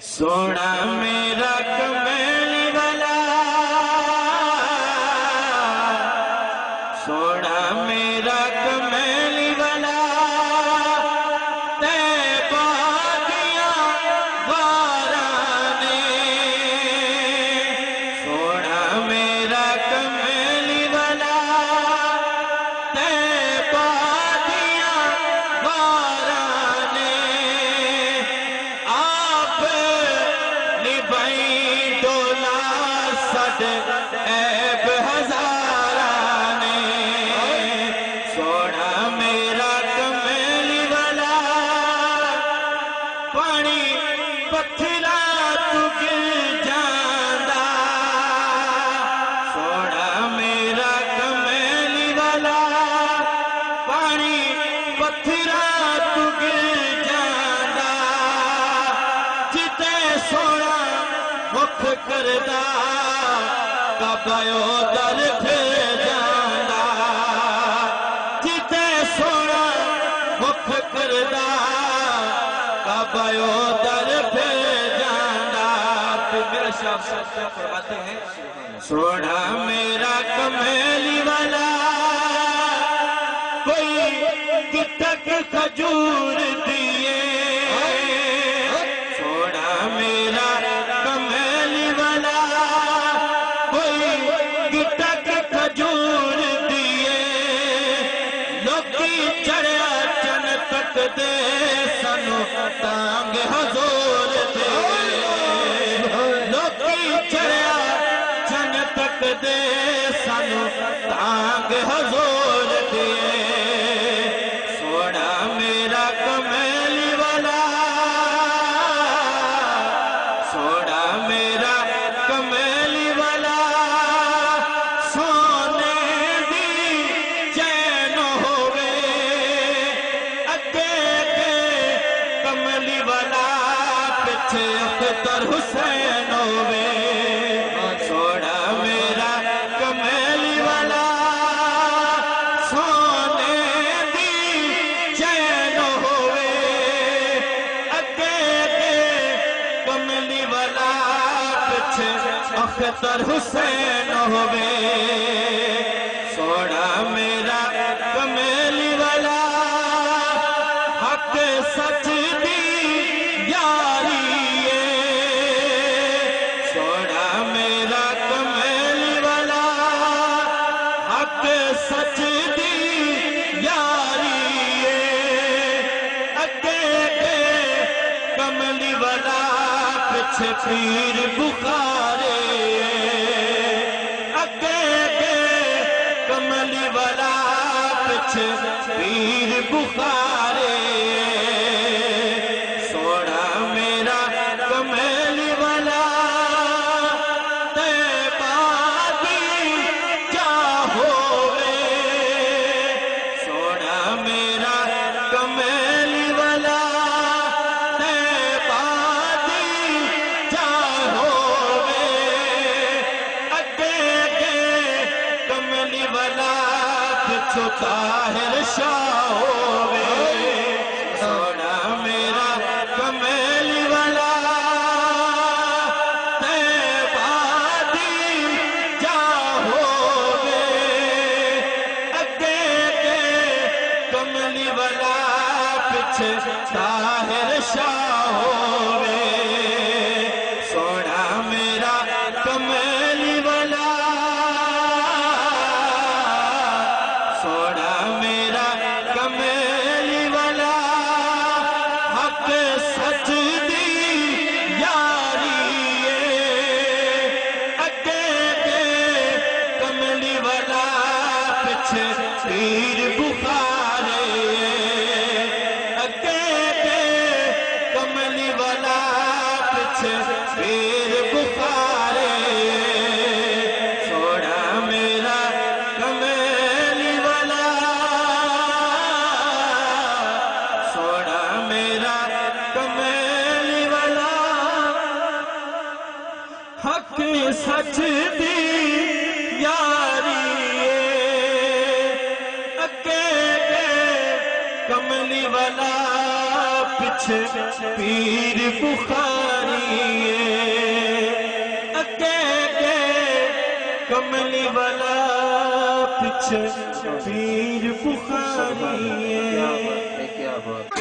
سونا میرا کمیلی والا، سونا میرا کمیلی والا، طیبہ دیاں واراں نے، سونا میرا کمیلی والا، طیبہ دیاں واراں نے، آپ نبھائی ڈولا سد عیب ہزاراں نے، سونا میرا کمیلی والا، پانی پتھرا تو گر جاندا، سونا میرا کمیلی والا، پانی پتھرا تو گر جاندا، جتے سونا مکھ کردا کعبہ در پھر جاندا، جتے سونا مکھ کردا کعبہ در پھر جاندا۔ پھر میرا شاہ صاحب فرماتے ہیں، سونا میرا کمیلی والا، کوئی گٹک کھجور دیے، سونا میرا کمیلی والا، کوئی گٹک کھجور دیے، لوکی چڑھیا چن تک دے سنو تانگ حضور دے، لوکی چڑھیا چن تک دے سنو تانگ حضور دے، سونا میرا کمیلی والا، سونا میرا کمیلی والا، سونے دی چین ہووے، اگے کے کملی والا، پچھے اختر حسین ہووے، سونا میرا کمیلی والا، سونے دی چین ہووے، اگے کے کملی والا، پچھے اختر حسین ہووے، سونا میرا کمیلی والا، حق سچ دی یاری ہے، سونا میرا کمیلی والا، حق سچ دی یاری ہے، اگے کے کملی والا، پچھے پیر بخارے، اگے کے کملی والا، پچھے پیر بخارے، سونا میرا کمیلی والا، طیبہ دی جا ہووے، سونا میرا کمیلی والا، طیبہ دی جا ہووے، اگے کے کملی والا، پچھو طاہر شاہ ہووے، سونا میرا کمیلی والا، طیبہ دی جا ہووے، اگے کے کملی والا، پچھے طاہر شاہ ہووے، سونا میرا کمیلی والا، سونا میرا کمیلی والا، حق سچ دی یاری ہے، اگے کے کملی والا، پچھے پیر بخارے، اگے کے کملی والا، پچھے پیر بخارے، سونا میرا کمیلی والا، سونا میرا کمیلی والا، حق سچ دی یاری ہے، اگے کے کملی والا، پچھے پیر بخاری کملی والا پیچھے پیر بخاری ہے